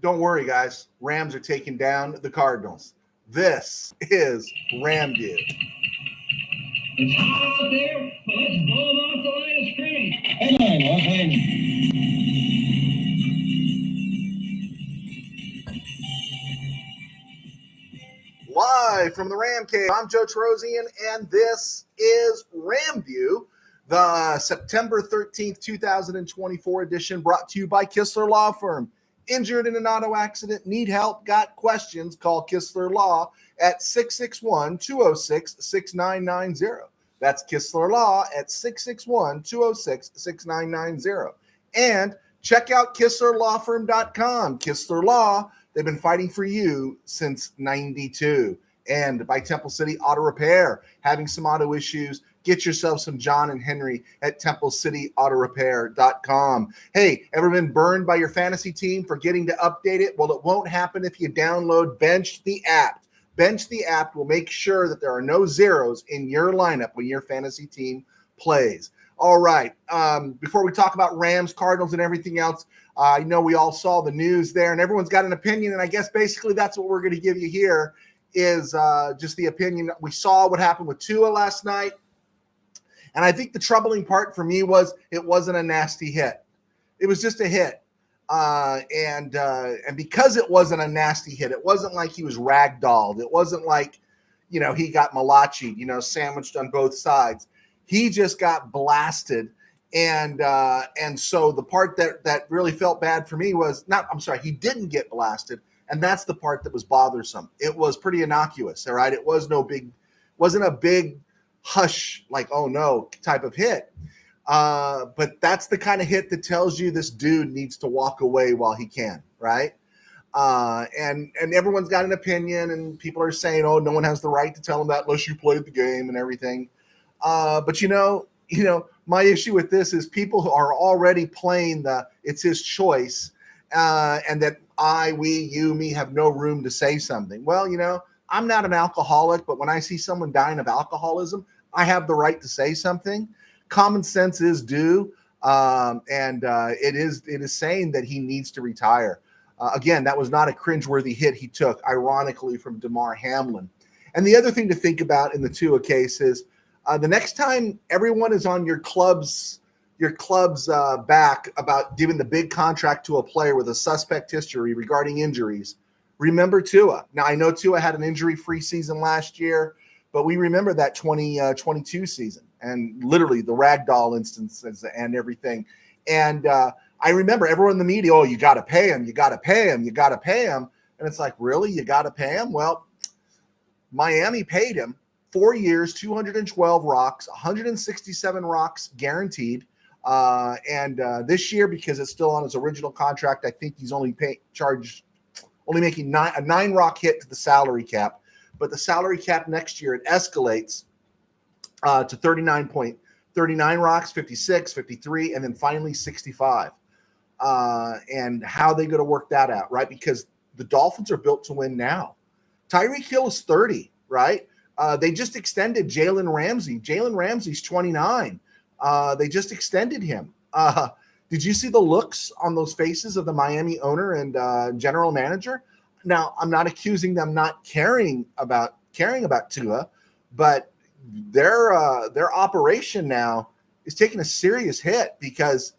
Don't worry, guys. Rams are taking down the Cardinals. This is RamView. It's hot out there, but let's blow them off the line of scrimmage. Headline, Live from the Ram Cave, I'm Joe Trosian, and this is RamView, the September 13th, 2024 edition, brought to you by Kistler Law Firm. Injured in an auto accident, need help, got questions, call Kistler Law at 661-206-6990. That's Kistler Law at 661-206-6990. And check out KistlerLawFirm.com. Kistler Law, they've been fighting for you since 92. And by Temple City Auto Repair, having some auto issues, get yourself some John and Henry at TempleCityAutoRepair.com. Hey, ever been burned by your fantasy team forgetting to update it? Well, it won't happen if you download Bench the app. Bench the app will make sure that there are no zeros in your lineup when your fantasy team plays. All right. Before we talk about Rams, Cardinals, and everything else, I know we all saw the news there, and everyone's got an opinion, and I guess basically that's what we're going to give you here is just the opinion. We saw what happened with Tua last night. And I think the troubling part for me was it wasn't a nasty hit. It was just a hit. And because it wasn't a nasty hit, it wasn't like he was ragdolled. It wasn't like, he got malachied, sandwiched on both sides. He just got blasted. And so the part that really felt bad for me was he didn't get blasted. And that's the part that was bothersome. It was pretty innocuous. All right. It wasn't a big hush, like, oh no, type of hit. But that's the kind of hit that tells you this dude needs to walk away while he can, right? And everyone's got an opinion, and people are saying, oh, no one has the right to tell him that unless you played the game and everything. But my issue with this is people who are already playing it's his choice, and that me have no room to say something. Well, I'm not an alcoholic, but when I see someone dying of alcoholism, I have the right to say something. Common sense is due, and it is saying that he needs to retire. Again, that was not a cringeworthy hit he took, ironically, from Damar Hamlin. And the other thing to think about in the Tua case is the next time everyone is on your club's back about giving the big contract to a player with a suspect history regarding injuries, remember Tua. Now, I know Tua had an injury-free season last year, but we remember that 2022 season and literally the ragdoll instances and everything. And I remember everyone in the media, oh, you got to pay him, you got to pay him, you got to pay him. And it's like, really? You got to pay him? Well, Miami paid him 4 years, 212 rocks, 167 rocks guaranteed. And this year, because it's still on his original contract, I think he's only making a 9 rock hit to the salary cap. But the salary cap next year, it escalates to 39 rocks, 56, 53, and then finally 65. And how are they going to work that out, right? Because the Dolphins are built to win now. Tyreek Hill is 30, right? They just extended Jalen Ramsey. Jalen Ramsey's 29. They just extended him. Did you see the looks on those faces of the Miami owner and general manager? Now, I'm not accusing them not caring about Tua, but their operation now is taking a serious hit because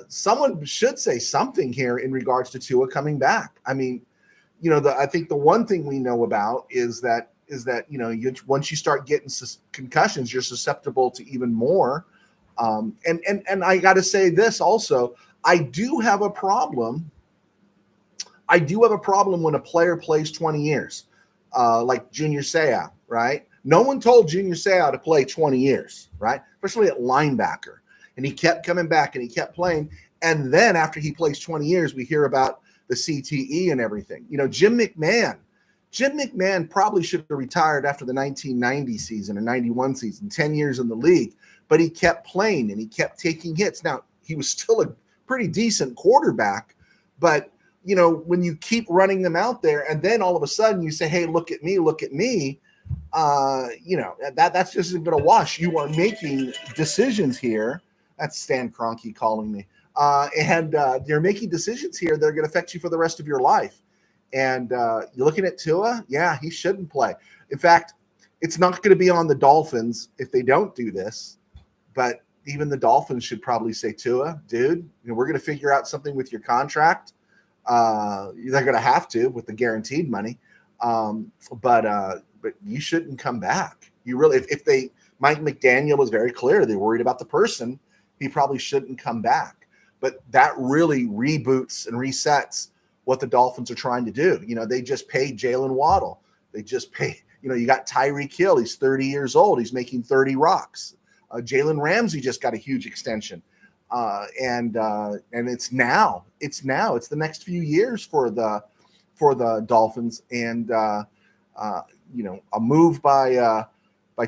someone should say something here in regards to Tua coming back. I mean, I think the one thing we know about is that once you start getting concussions, you're susceptible to even more. And I got to say this also, I do have a problem when a player plays 20 years, like Junior Seau, right? No one told Junior Seau to play 20 years, right? Especially at linebacker. And he kept coming back and he kept playing. And then after he plays 20 years, we hear about the CTE and everything. Jim McMahon probably should have retired after the 1990 season or 91 season, 10 years in the league, but he kept playing and he kept taking hits. Now, he was still a pretty decent quarterback, but when you keep running them out there and then all of a sudden you say, hey, look at me, that's just going to wash. You are making decisions here. That's Stan Kroenke calling me. and you're making decisions here that are going to affect you for the rest of your life. And you're looking at Tua. Yeah, he shouldn't play. In fact, it's not going to be on the Dolphins if they don't do this. But even the Dolphins should probably say, Tua, dude, we're going to figure out something with your contract. They're going to have to with the guaranteed money. But you shouldn't come back. You really, if Mike McDaniel was very clear, they're worried about the person. He probably shouldn't come back. But that really reboots and resets what the Dolphins are trying to do. They just paid Jalen Waddle. They just pay. You got Tyreek Hill. He's 30 years old. He's making 30 rocks. Jalen Ramsey just got a huge extension. And it's now. It's the next few years for the Dolphins. And a move by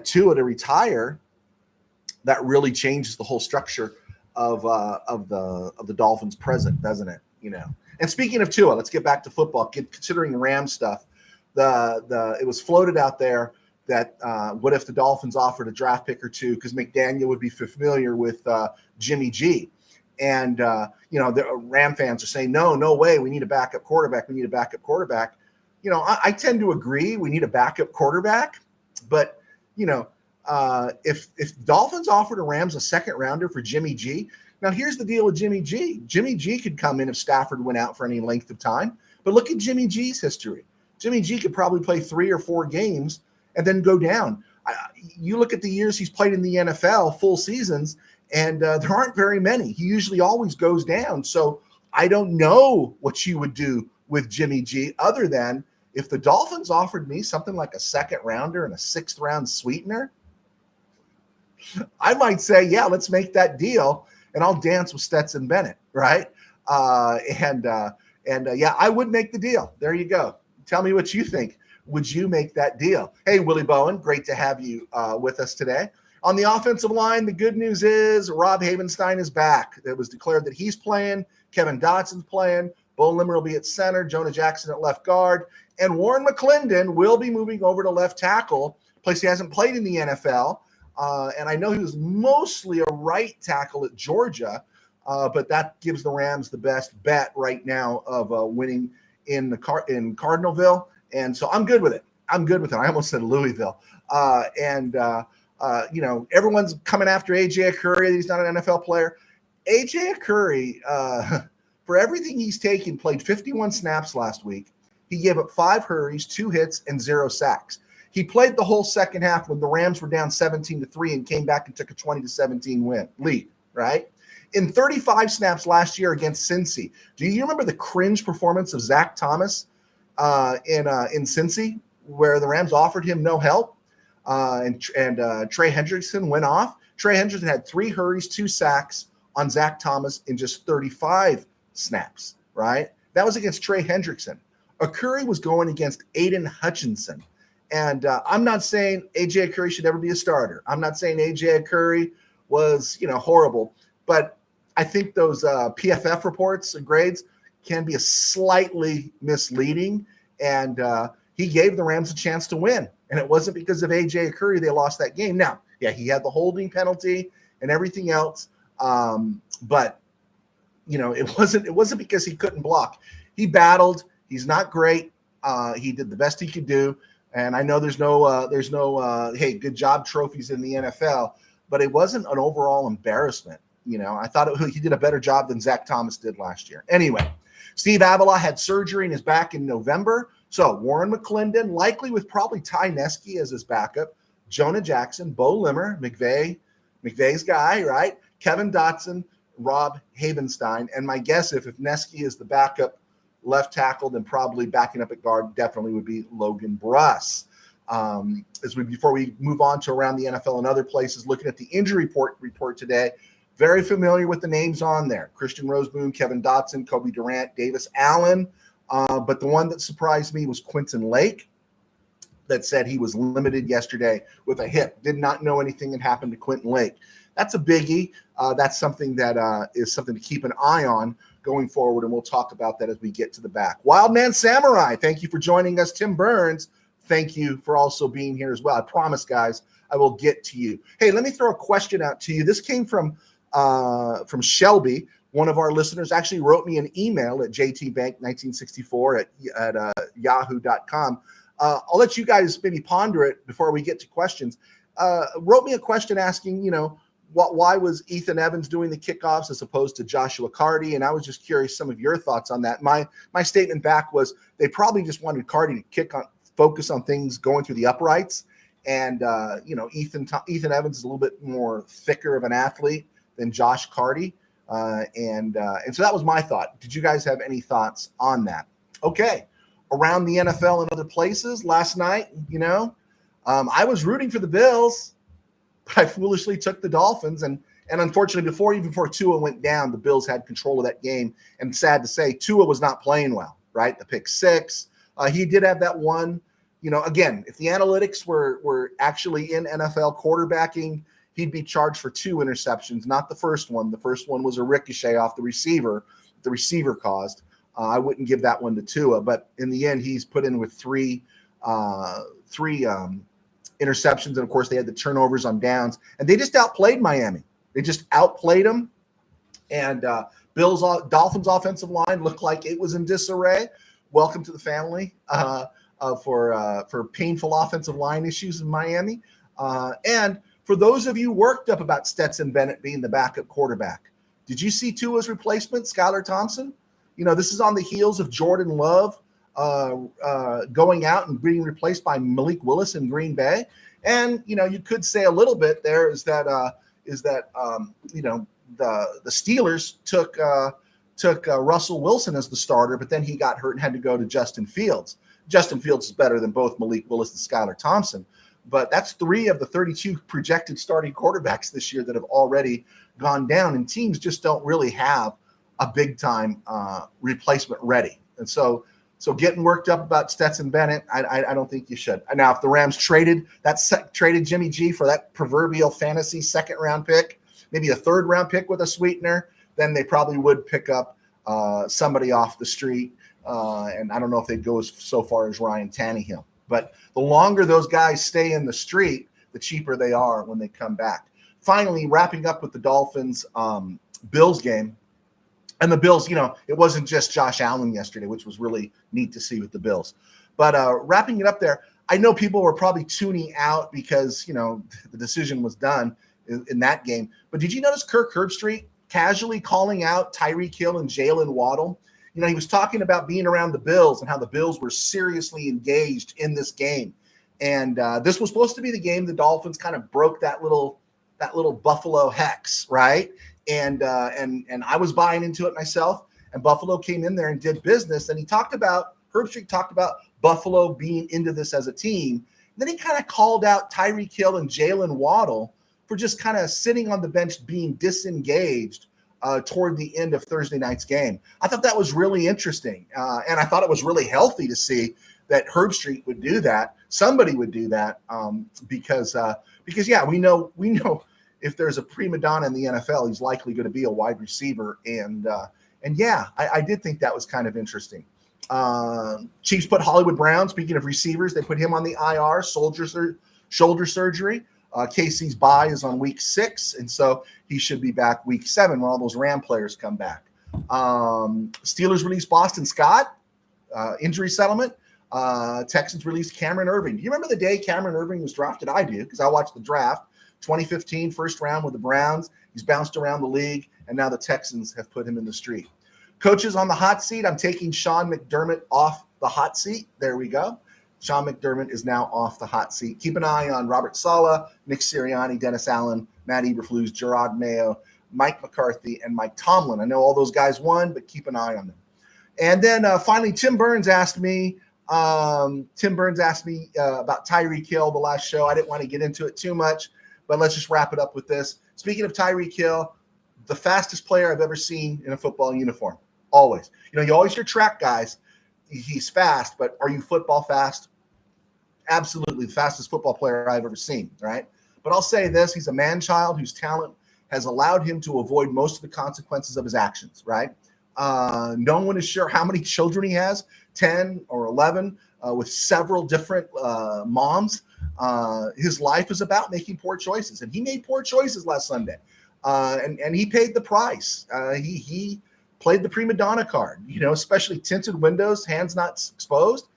Tua to retire that really changes the whole structure of the Dolphins present, doesn't it? And speaking of Tua, let's get back to football. Considering Ram stuff, it was floated out there that what if the Dolphins offered a draft pick or two, because McDaniel would be familiar with Jimmy G. And the Ram fans are saying, no way, we need a backup quarterback. I tend to agree we need a backup quarterback, but if Dolphins offered the Rams a second rounder for Jimmy G. Now, here's the deal with Jimmy G. Jimmy G could come in if Stafford went out for any length of time. But look at Jimmy G's history. Jimmy G could probably play 3 or 4 games and then go down. You look at the years he's played in the NFL, full seasons, and there aren't very many. He usually always goes down. So I don't know what you would do with Jimmy G other than if the Dolphins offered me something like a second rounder and a 6th round sweetener, I might say, yeah, let's make that deal. And I'll dance with Stetson Bennett, right? Yeah, I would make the deal. There you go. Tell me what you think. Would you make that deal? Hey, Willie Bowen, great to have you with us today. On the offensive line, the good news is Rob Havenstein is back. It was declared that he's playing. Kevin Dotson's playing. Bo Limmer will be at center. Jonah Jackson at left guard. And Warren McClendon will be moving over to left tackle, a place he hasn't played in the NFL. And I know he was mostly a right tackle at Georgia, but that gives the Rams the best bet right now of winning in Cardinalville. And so I'm good with it. I almost said Louisville. Everyone's coming after A.J. Curry. He's not an NFL player. A.J. Curry, for everything he's taken, played 51 snaps last week. He gave up 5 hurries, 2 hits, and 0 sacks. He played the whole second half when the Rams were down 17-3 and came back and took a 20-17 lead, right? In 35 snaps last year against Cincy, do you remember the cringe performance of Zach Thomas in Cincy, where the Rams offered him no help, and Trey Hendrickson went off? Trey Hendrickson had 3 hurries, 2 sacks on Zach Thomas in just 35 snaps, right? That was against Trey Hendrickson. Curry was going against Aiden Hutchinson. And I'm not saying A.J. Curry should ever be a starter. I'm not saying A.J. Curry was, horrible. But I think those PFF reports and grades can be a slightly misleading. And he gave the Rams a chance to win. And it wasn't because of A.J. Curry they lost that game. Now, yeah, he had the holding penalty and everything else. But, it wasn't because he couldn't block. He battled. He's not great. He did the best he could do. And I know there's no hey, good job trophies in the NFL, but it wasn't an overall embarrassment. I thought he did a better job than Zach Thomas did last year. Anyway, Steve Avila had surgery and is back in November. So Warren McClendon, likely with probably Ty Neske as his backup, Jonah Jackson, Bo Limmer, McVay's guy, right? Kevin Dotson, Rob Havenstein. And my guess, if Neske is the backup left tackle, then probably backing up at guard definitely would be Logan Bruss. Before we move on to around the NFL and other places, looking at the injury report today, very familiar with the names on there: Christian Roseboom, Kevin Dotson, Kobe Durant, Davis Allen. But the one that surprised me was Quentin Lake, that said he was limited yesterday with a hip. Did not know anything had happened to Quentin Lake. That's a biggie. That's something that is something to keep an eye on going forward, and we'll talk about that as we get to the back. Wildman Samurai, thank you for joining us. Tim Burns, thank you for also being here as well. I promise, guys, I will get to you. Hey, let me throw a question out to you. This came from Shelby. one of our listeners actually wrote me an email at jtbank1964 at yahoo.com. I'll let you guys maybe ponder it before we get to questions. Wrote me a question asking, why was Ethan Evans doing the kickoffs as opposed to Joshua Carty? And I was just curious some of your thoughts on that. My statement back was they probably just wanted Carty to focus on things going through the uprights. And, Ethan Evans is a little bit more thicker of an athlete than Josh Carty. And so that was my thought. Did you guys have any thoughts on that? Okay. Around the NFL and other places last night, I was rooting for the Bills. I foolishly took the Dolphins, and unfortunately, before Tua went down, the Bills had control of that game. And sad to say, Tua was not playing well, right? The pick six. He did have that one. Again, if the analytics were actually in NFL quarterbacking, he'd be charged for 2 interceptions, not the first one. The first one was a ricochet off the receiver. The receiver caused. I wouldn't give that one to Tua, but in the end, he's put in with three interceptions, and of course they had the turnovers on downs, and they just outplayed Miami. They just outplayed them, and Dolphins offensive line looked like it was in disarray. Welcome to the family for painful offensive line issues in Miami. And for those of you worked up about Stetson Bennett being the backup quarterback, did you see Tua's replacement, Skylar Thompson? This is on the heels of Jordan Love going out and being replaced by Malik Willis in Green Bay. And, you could say a little bit there is that the Steelers took Russell Wilson as the starter, but then he got hurt and had to go to Justin Fields. Justin Fields is better than both Malik Willis and Skylar Thompson, but that's 3 of the 32 projected starting quarterbacks this year that have already gone down, and teams just don't really have a big-time replacement ready. And so getting worked up about Stetson Bennett, I don't think you should. Now, if the Rams traded Jimmy G for that proverbial fantasy second-round pick, maybe a third-round pick with a sweetener, then they probably would pick up somebody off the street. And I don't know if they'd go so far as Ryan Tannehill. But the longer those guys stay in the street, the cheaper they are when they come back. Finally, wrapping up with the Dolphins Bills game. And the Bills, it wasn't just Josh Allen yesterday, which was really neat to see with the Bills. But wrapping it up there, I know people were probably tuning out because, the decision was done in that game. But did you notice Kirk Herbstreit casually calling out Tyreek Hill and Jalen Waddle? He was talking about being around the Bills and how the Bills were seriously engaged in this game. And this was supposed to be the game the Dolphins kind of broke that little Buffalo hex, right? And I was buying into it myself, and Buffalo came in there and did business. And Herbstreit talked about Buffalo being into this as a team. And then he kind of called out Tyreek Hill and Jalen Waddle for just kind of sitting on the bench being disengaged toward the end of Thursday night's game. I thought that was really interesting. And I thought it was really healthy to see that Herbstreit would do that. Somebody would do that because we know if there's a prima donna in the NFL, he's likely going to be a wide receiver. And I did think that was kind of interesting. Chiefs put Hollywood Brown, speaking of receivers, they put him on the IR, shoulder surgery. Casey's bye is on week 6, and so he should be back week 7 when all those Ram players come back. Steelers released Boston Scott, injury settlement. Texans released Cameron Irving. Do you remember the day Cameron Irving was drafted? I do, because I watched the draft. 2015, first round with the Browns. He's bounced around the league, and now the Texans have put him in the street. Coaches on the hot seat, I'm taking Sean McDermott off the hot seat. There we go. Sean McDermott is now off the hot seat. Keep an eye on Robert Saleh, Nick Sirianni, Dennis Allen, Matt Eberflus, Gerard Mayo, Mike McCarthy, and Mike Tomlin. I know all those guys won, but keep an eye on them. And then finally, Tim Burns asked me about Tyreek Hill the last show. I didn't want to get into it too much, but let's just wrap it up with this. Speaking of Tyreek Hill, the fastest player I've ever seen in a football uniform. Always. You always hear track guys. He's fast, but are you football fast? Absolutely the fastest football player I've ever seen, right? But I'll say this, he's a man-child whose talent has allowed him to avoid most of the consequences of his actions, right? No one is sure how many children he has, 10 or 11, with several different moms. His life is about making poor choices, and he made poor choices last Sunday. and he paid the price. He played the prima donna card, especially tinted windows, hands not exposed.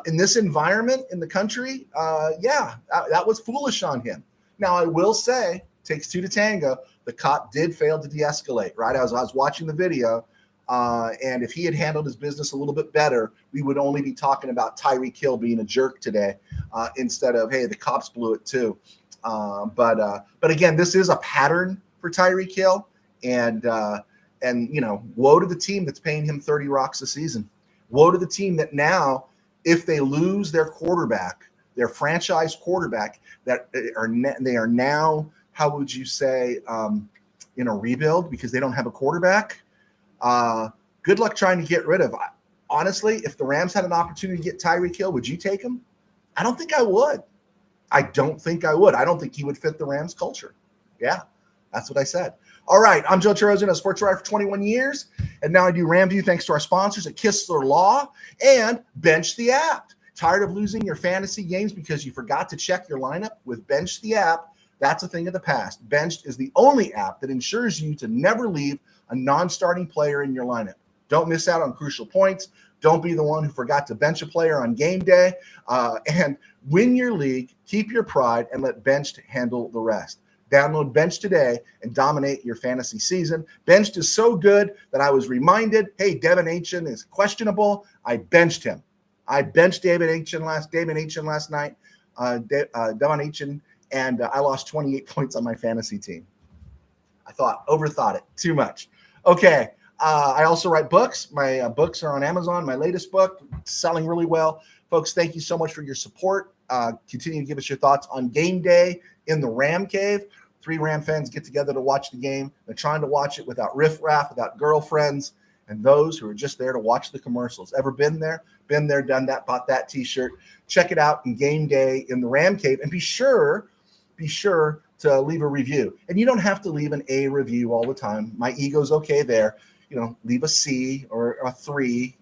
In this environment in the country, that was foolish on him. Now, I will say, takes two to tango. The cop did fail to de-escalate, right? I was watching the video, and if he had handled his business a little bit better, we would only be talking about Tyreek Hill being a jerk today, instead of, hey, the cops blew it too. But again, this is a pattern for Tyreek Hill, and woe to the team that's paying him 30 rocks a season. Woe to the team that now, if they lose their quarterback, their franchise quarterback, they are now, how would you say, in a rebuild because they don't have a quarterback. Good luck trying to get rid of. Honestly, if the Rams had an opportunity to get Tyreek Hill, would you take him? I don't think I would. I don't think he would fit the Rams culture. Yeah, that's what I said. All right, I'm Joe Terrozian, a sports writer for 21 years, and now I do RamView thanks to our sponsors at Kistler Law and Bench the App. Tired of losing your fantasy games because you forgot to check your lineup? With Bench the App, that's a thing of the past. Benched is the only app that ensures you to never leave a non-starting player in your lineup. Don't miss out on crucial points. Don't be the one who forgot to bench a player on game day. And win your league, keep your pride, and let Benched handle the rest. Download Benched today and dominate your fantasy season. Benched is so good that I was reminded, hey, Devin Achen is questionable. I benched him. I benched David Achen last night, Devin Achen, and I lost 28 points on my fantasy team. I overthought it too much. Okay. I also write books. My books are on Amazon. My latest book, selling really well. Folks, thank you so much for your support. Continue to give us your thoughts on game day in the Ram Cave. 3 Ram fans get together to watch the game. They're trying to watch it without riffraff, without girlfriends, and those who are just there to watch the commercials. Ever been there? Been there, done that, bought that t-shirt. Check it out in game day in the Ram Cave, and be sure to leave a review. And you don't have to leave an A review all the time. My ego's okay there. Leave a C or a 3,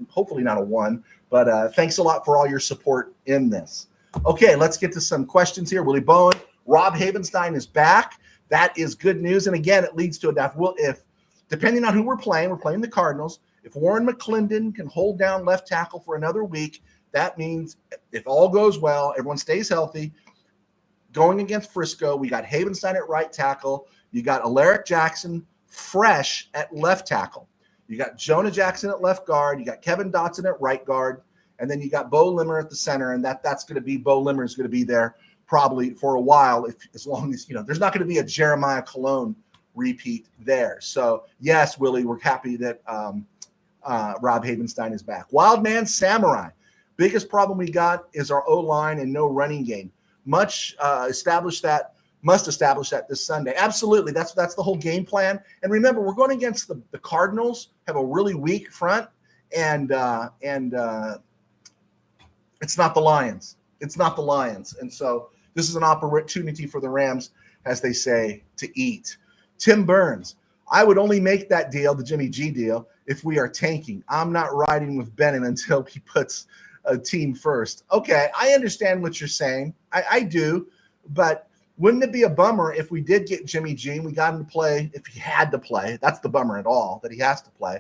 hopefully not a 1. But thanks a lot for all your support in this. Okay, let's get to some questions here. Willie Bowen, Rob Havenstein is back. That is good news. And again, it leads to if depending on who we're playing the Cardinals. If Warren McClendon can hold down left tackle for another week, that means if all goes well, everyone stays healthy. Going against Frisco, we got Havenstein at right tackle. You got Alaric Jackson fresh at left tackle. You got Jonah Jackson at left guard. You got Kevin Dotson at right guard. And then you got Bo Limmer at the center. And that's going to be Bo Limmer is going to be there probably for a while, as long as, there's not going to be a Jeremiah Cologne repeat there. So, yes, Willie, we're happy that Rob Havenstein is back. Wildman Samurai. Biggest problem we got is our O-line and no running game. Must establish that this Sunday. Absolutely. That's the whole game plan. And remember, we're going against the Cardinals, have a really weak front, and it's not the Lions. And so this is an opportunity for the Rams, as they say, to eat. Tim Burns. I would only make that deal, the Jimmy G deal, if we are tanking. I'm not riding with Bennett until he puts a team first. Okay, I understand what you're saying. I do, but wouldn't it be a bummer if we did get Jimmy G and we got him to play, if he had to play? That's the bummer at all, that he has to play.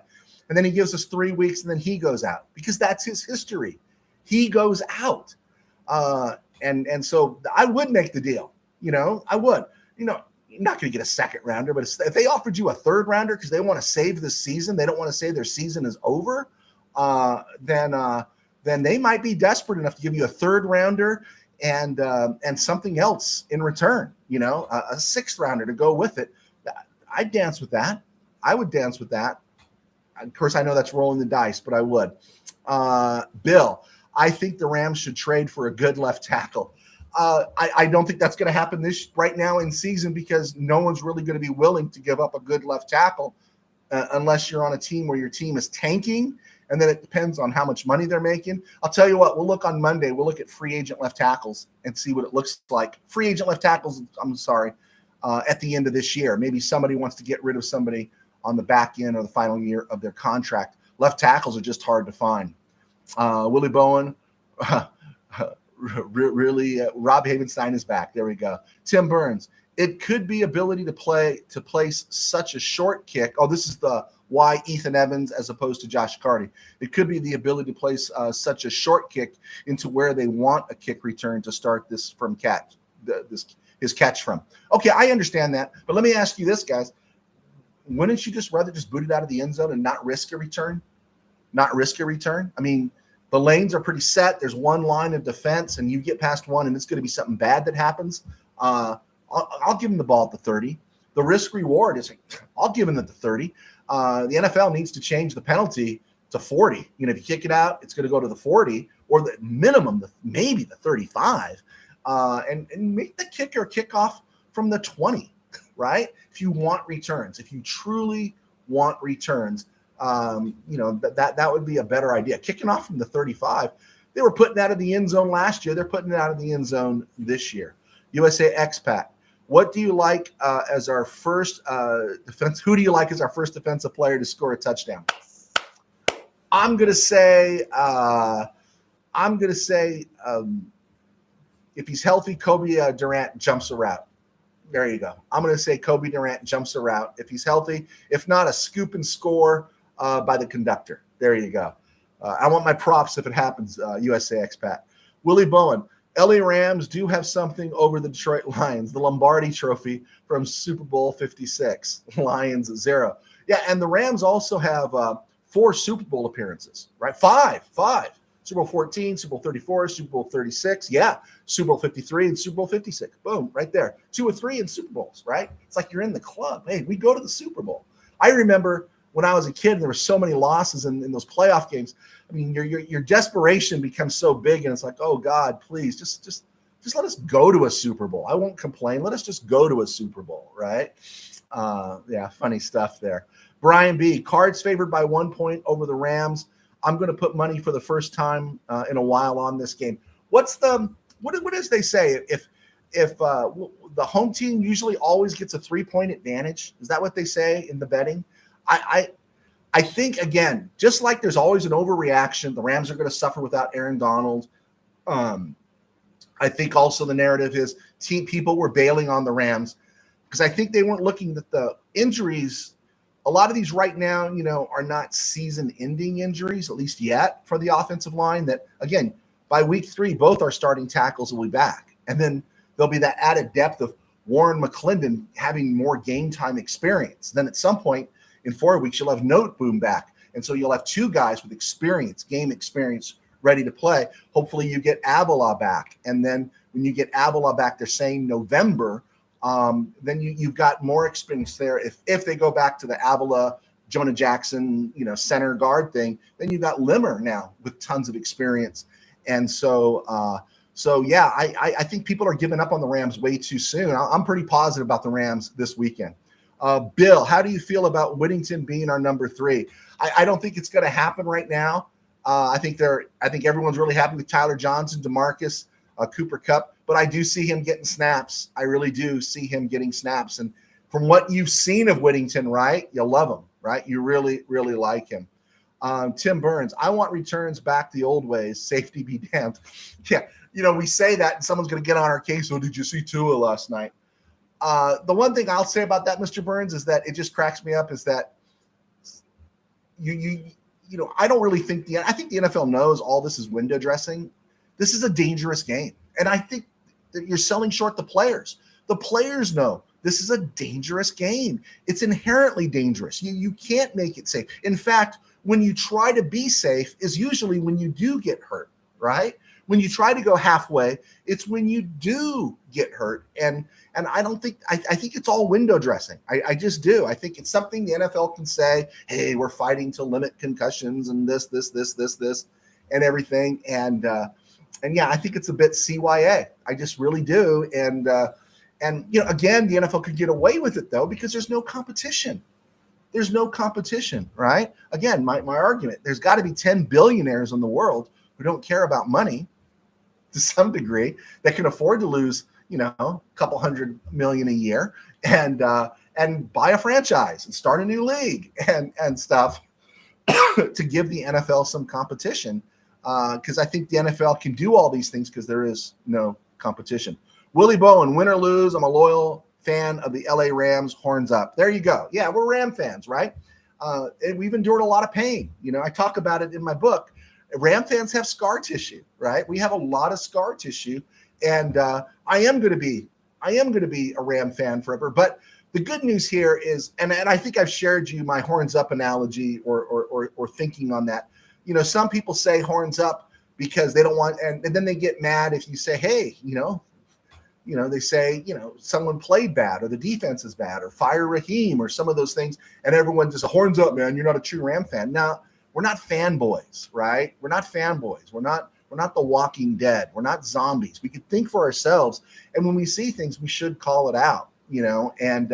And then he gives us 3 weeks and then he goes out, because that's his history. He goes out. And so I would make the deal. I would. You're not going to get a second rounder, but if they offered you a third rounder because they want to save the season, they don't want to say their season is over, then they might be desperate enough to give you a third rounder and something else in return, a sixth rounder to go with it. I'd dance with that. I would dance with that. Of course, I know that's rolling the dice, but I would. Bill, I think the Rams should trade for a good left tackle. I don't think that's going to happen right now in season, because no one's really going to be willing to give up a good left tackle unless you're on a team where your team is tanking. And then it depends on how much money they're making. I'll tell you what, we'll look on Monday. We'll look at free agent left tackles and see what it looks like. Free agent left tackles, at the end of this year. Maybe somebody wants to get rid of somebody on the back end or the final year of their contract. Left tackles are just hard to find. Willie Bowen, really, Rob Havenstein is back. There we go. Tim Burns, It could be ability to place such a short kick. Oh, this is the why Ethan Evans as opposed to Josh Carty. It could be the ability to place such a short kick into where they want a kick return to start this from catch. His catch from. Okay, I understand that, but let me ask you this, guys: wouldn't you just rather just boot it out of the end zone and not risk a return? Not risk a return. I mean, the lanes are pretty set. There's one line of defense, and you get past one, and it's going to be something bad that happens. I'll give him the ball at the 30. The risk reward is I'll give him at the 30. The NFL needs to change the penalty to 40. You know, if you kick it out, it's going to go to the 40 or the minimum, maybe the 35, and make the kicker kick off from the 20, right? If you want returns, if you truly want returns, that would be a better idea. Kicking off from the 35. They were putting that in the end zone last year. They're putting it out of the end zone this year. USA Expat. What do you like as our first defense? Who do you like as our first defensive player to score a touchdown? I'm gonna say if he's healthy, Kobe Durant jumps a route. There you go. I'm gonna say Kobe Durant jumps a route if he's healthy. If not, a scoop and score by the conductor. There you go. I want my props if it happens. USA Expat. Willie Bowen. LA Rams do have something over the Detroit Lions, the Lombardi Trophy from Super Bowl 56, Lions 0. Yeah, and the Rams also have 4 Super Bowl appearances, right? Five. Super Bowl 14, Super Bowl 34, Super Bowl 36. Yeah, Super Bowl 53 and Super Bowl 56. Boom, right there. 2 or 3 in Super Bowls, right? It's like you're in the club. Hey, we go to the Super Bowl. I remember when I was a kid, there were so many losses in those playoff games. I mean, your desperation becomes so big, and it's like, oh God, please, just let us go to a Super Bowl. I won't complain. Let us just go to a Super Bowl, right? Yeah, funny stuff there. Brian B. Cards favored by 1 point over the Rams. I'm going to put money for the first time in a while on this game. What does they say? If the home team usually always gets a 3-point advantage, is that what they say in the betting? I think, again, just like there's always an overreaction, the Rams are going to suffer without Aaron Donald. I think also the narrative is people were bailing on the Rams because I think they weren't looking at the injuries. A lot of these right now, are not season-ending injuries, at least yet, for the offensive line. That, again, by week 3, both our starting tackles will be back. And then there'll be that added depth of Warren McClendon having more game time experience. Then at some point, in 4 weeks, you'll have Noteboom back. And so you'll have 2 guys with experience, game experience, ready to play. Hopefully you get Avila back. And then when you get Avila back, they're saying November, then you've got more experience there. If they go back to the Avila, Jonah Jackson, center guard thing, then you've got Limmer now with tons of experience. And so, yeah, I think people are giving up on the Rams way too soon. I'm pretty positive about the Rams this weekend. Bill, how do you feel about Whittington being our number 3? I don't think it's going to happen right now. I think everyone's really happy with Tyler Johnson, DeMarcus, Cooper Kupp, but I do see him getting snaps. I really do see him getting snaps. And from what you've seen of Whittington, right, you love him, right? You really, really like him. Tim Burns, I want returns back the old ways. Safety be damned. Yeah, we say that and someone's going to get on our case. Oh, did you see Tua last night? The one thing I'll say about that, Mr. Burns, is that it just cracks me up is that I don't really think I think the NFL knows all this is window dressing. This is a dangerous game. And I think that you're selling short the players. The players know this is a dangerous game. It's inherently dangerous. You can't make it safe. In fact, when you try to be safe is usually when you do get hurt, right? When you try to go halfway, it's when you do get hurt. And I don't think – I think it's all window dressing. I just do. I think it's something the NFL can say, hey, we're fighting to limit concussions and this, and everything. And yeah, I think it's a bit CYA. I just really do. And again, the NFL could get away with it, though, because there's no competition. There's no competition, right? Again, my argument, there's got to be 10 billionaires in the world who don't care about money to some degree that can afford to lose, a couple $100 million a year and buy a franchise and start a new league and stuff to give the NFL some competition. Because I think the NFL can do all these things because there is no competition. Willie Bowen, win or lose, I'm a loyal fan of the LA Rams, horns up. There you go. Yeah, we're Ram fans, right? And we've endured a lot of pain. I talk about it in my book. Ram fans have scar tissue, right? We have a lot of scar tissue, and I am going to be a Ram fan forever. But the good news here is, and I think I've shared you my horns up analogy or thinking on that. Some people say horns up because they don't want, and then they get mad if you say, hey, they say, someone played bad or the defense is bad or fire Raheem or some of those things. And everyone just horns up, man, you're not a true Ram fan. Now, we're not fanboys, right? We're not fanboys. We're not the Walking Dead. We're not zombies. We can think for ourselves. And when we see things, we should call it out, and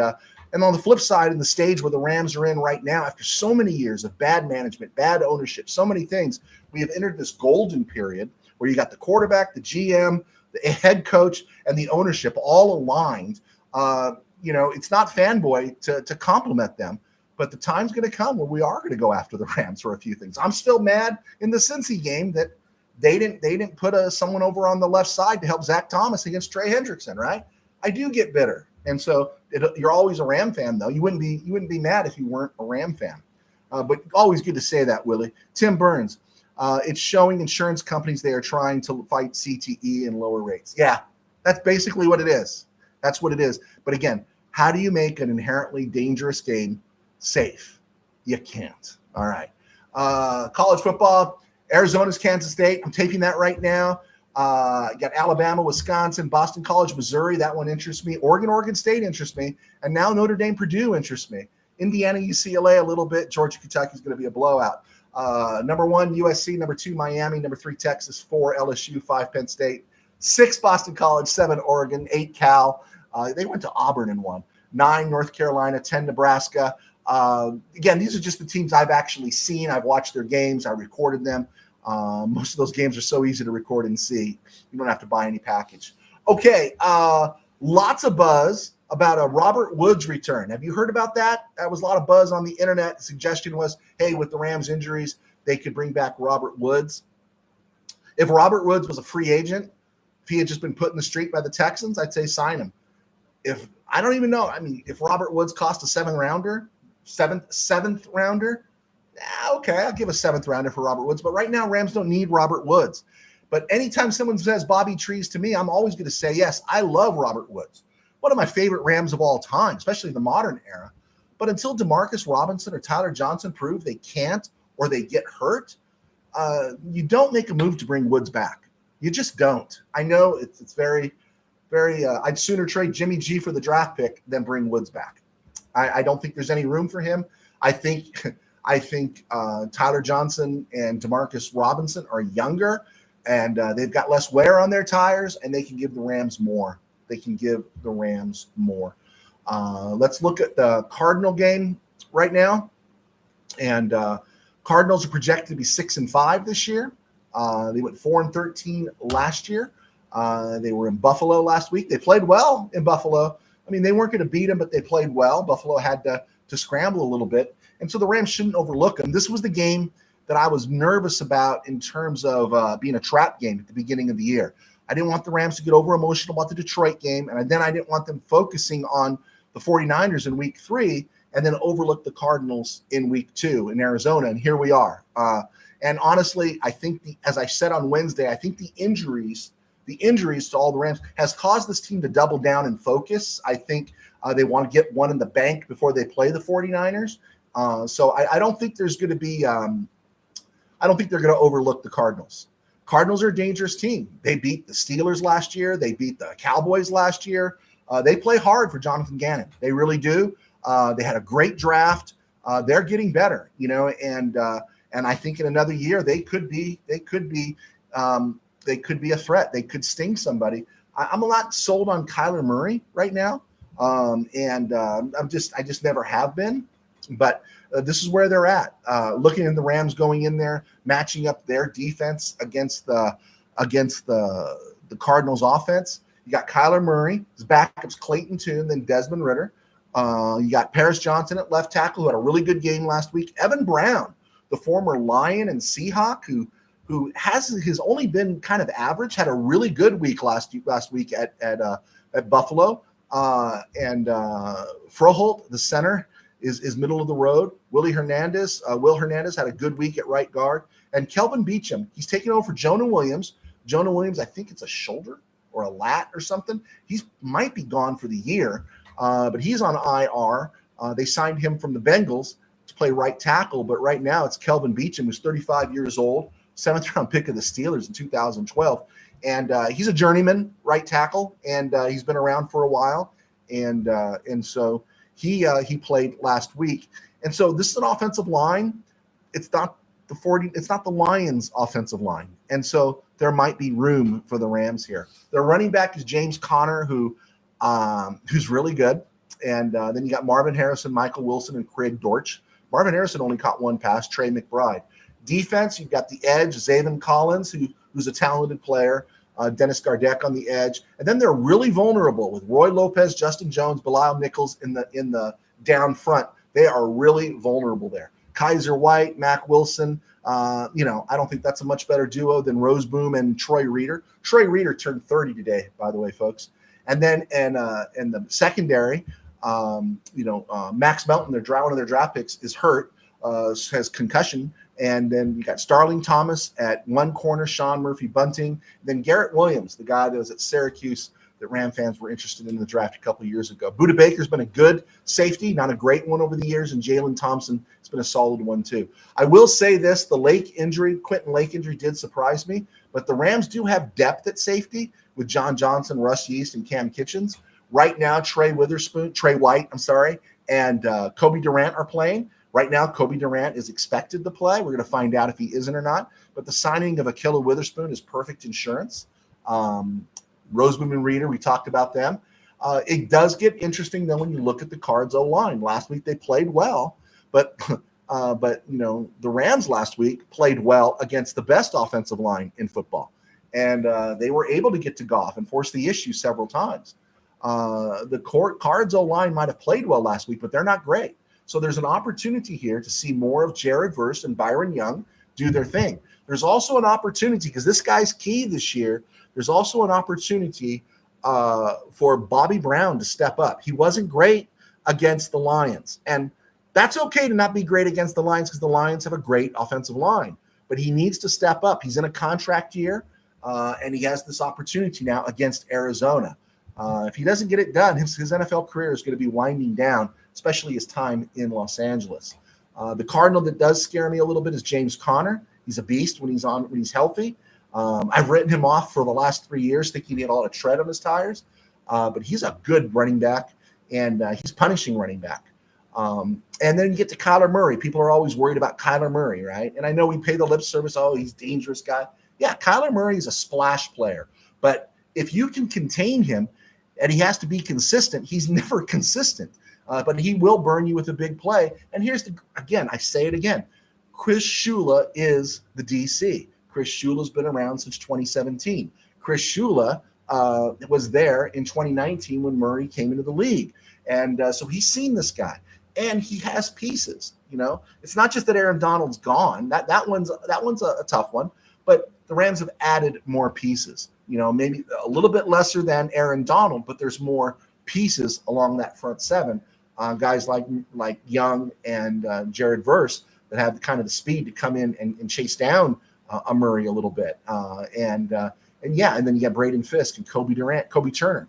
on the flip side, in the stage where the Rams are in right now, after so many years of bad management, bad ownership, so many things, we have entered this golden period where you got the quarterback, the GM, the head coach, and the ownership all aligned. It's not fanboy to compliment them, but the time's going to come where we are going to go after the Rams for a few things. I'm still mad in the Cincy game that they didn't put someone over on the left side to help Zach Thomas against Trey Hendrickson, right? I do get bitter, and so you're always a Ram fan, though. You wouldn't be mad if you weren't a Ram fan, but always good to say that, Willie. Tim Burns. It's showing insurance companies they are trying to fight CTE and lower rates. Yeah, that's basically what it is. That's what it is. But again, how do you make an inherently dangerous game safe? You can't. All right. College football, Arizona's Kansas State. I'm taping that right now. You got Alabama, Wisconsin, Boston College, Missouri. That one interests me. Oregon State interests me. And now Notre Dame, Purdue interests me. Indiana, UCLA a little bit. Georgia, Kentucky is going to be a blowout. Number 1, USC. Number 2, Miami. Number 3, Texas. 4, LSU. 5, Penn State. 6, Boston College. 7, Oregon. 8, Cal. They went to Auburn and won. 9, North Carolina. 10, Nebraska. Again, these are just the teams I've actually seen. I've watched their games. I recorded them. Most of those games are so easy to record and see. You don't have to buy any package. Okay, lots of buzz about a Robert Woods return. Have you heard about that? That was a lot of buzz on the internet. The suggestion was, hey, with the Rams injuries, they could bring back Robert Woods. If Robert Woods was a free agent, if he had just been put in the street by the Texans, I'd say sign him. If I don't even know. I mean, if Robert Woods cost a seventh rounder, okay, I'll give a 7th rounder for Robert Woods. But right now, Rams don't need Robert Woods. But anytime someone says Bobby Trees to me, I'm always going to say, yes, I love Robert Woods. One of my favorite Rams of all time, especially the modern era. But until Demarcus Robinson or Tyler Johnson prove they can't or they get hurt, you don't make a move to bring Woods back. You just don't. I know it's very, very I'd sooner trade Jimmy G for the draft pick than bring Woods back. I don't think there's any room for him. I think Tyler Johnson and Demarcus Robinson are younger, and they've got less wear on their tires, and they can give the Rams more. Let's look at the Cardinal game right now. And Cardinals are projected to be 6-5 this year. They went 4-13 last year. They were in Buffalo last week. They played well in Buffalo. I mean, they weren't going to beat them, but they played well. Buffalo had to scramble a little bit. And so the Rams shouldn't overlook them. This was the game that I was nervous about in terms of being a trap game at the beginning of the year. I didn't want the Rams to get over emotional about the Detroit game, and then I didn't want them focusing on the 49ers in week 3 and then overlook the Cardinals in week 2 in Arizona, and here we are. And honestly, I think, as I said on Wednesday, I think the injuries to all the Rams has caused this team to double down and focus. I think they want to get one in the bank before they play the 49ers. So I don't think there's going to be I don't think they're going to overlook the Cardinals. Cardinals are a dangerous team. They beat the Steelers last year. They beat the Cowboys last year. They play hard for Jonathan Gannon. They really do. They had a great draft. They're getting better, and I think in another year they could be a threat. They could sting somebody. I'm not sold on Kyler Murray right now, and I just never have been. But this is where they're at. Looking at the Rams going in there, matching up their defense against the Cardinals offense. You got Kyler Murray, his backup's Clayton Tune, then Desmond Ridder. You got Paris Johnson at left tackle, who had a really good game last week. Evan Brown, the former Lion and Seahawk, who has only been kind of average, had a really good week last week at Buffalo. And Froholt, the center, is middle of the road. Will Hernandez had a good week at right guard. And Kelvin Beachum, he's taking over for Jonah Williams. Jonah Williams, I think it's a shoulder or a lat or something. He might be gone for the year, but he's on IR. They signed him from the Bengals to play right tackle, but right now it's Kelvin Beachum, who's 35 years old, 7th-round pick of the Steelers in 2012. And he's a journeyman right tackle, and he's been around for a while. And so he played last week. And so this is an offensive line. It's not the Lions' offensive line. And so there might be room for the Rams here. Their running back is James Conner, who's really good. And then you got Marvin Harrison, Michael Wilson, and Craig Dortch. Marvin Harrison only caught one pass, Trey McBride. Defense, you've got the edge, Zaven Collins, who's a talented player, Dennis Gardeck on the edge. And then they're really vulnerable with Roy Lopez, Justin Jones, Belial Nichols in the down front. They are really vulnerable there. Kaiser White, Mac Wilson, I don't think that's a much better duo than Roseboom and Troy Reeder. Troy Reeder turned 30 today, by the way, folks. And then in the secondary, Max Melton, one of their draft picks, is hurt, has concussion. And then you got Starling Thomas at one corner, Sean Murphy Bunting. Then Garrett Williams, the guy that was at Syracuse that Ram fans were interested in the draft a couple of years ago. Budda Baker's been a good safety, not a great one over the years, and Jalen Thompson has been a solid one too. I will say this, the Quentin Lake injury did surprise me, but the Rams do have depth at safety with John Johnson, Russ Yeast, and Cam Kitchens. Right now, Trey White, and Kobe Durant are playing. Right now, Kobe Durant is expected to play. We're going to find out if he isn't or not. But the signing of Ahkello Witherspoon is perfect insurance. Roseboom and Reeder, we talked about them. It does get interesting, though, when you look at the Cards O-line. Last week they played well, but the Rams last week played well against the best offensive line in football. And they were able to get to Goff and force the issue several times. The Cards O-line might have played well last week, but they're not great. So there's an opportunity here to see more of Jared Verse and Byron Young do their thing. There's also an opportunity, because this guy's key this year, there's also an opportunity for Bobby Brown to step up. He wasn't great against the Lions. And that's okay to not be great against the Lions because the Lions have a great offensive line. But he needs to step up. He's in a contract year, and he has this opportunity now against Arizona. If he doesn't get it done, his NFL career is going to be winding down, especially his time in Los Angeles. The Cardinal that does scare me a little bit is James Conner. He's a beast when he's healthy. I've written him off for the last 3 years, thinking he had a lot of tread on his tires. But he's a good running back, and he's punishing running back. And then you get to Kyler Murray. People are always worried about Kyler Murray, right? And I know we pay the lip service, oh, he's a dangerous guy. Yeah, Kyler Murray is a splash player. But if you can contain him, and he has to be consistent, he's never consistent. But he will burn you with a big play. And I say it again, Chris Shula is the DC. Chris Shula's been around since 2017. Chris Shula was there in 2019 when Murray came into the league. And so he's seen this guy. And he has pieces, It's not just that Aaron Donald's gone. That one's a tough one. But the Rams have added more pieces. Maybe a little bit lesser than Aaron Donald, but there's more pieces along that front seven. Guys like Young and Jared Verse that have kind of the speed to come in and chase down a Murray a little bit. And then you got Braden Fisk and Kobe Turner.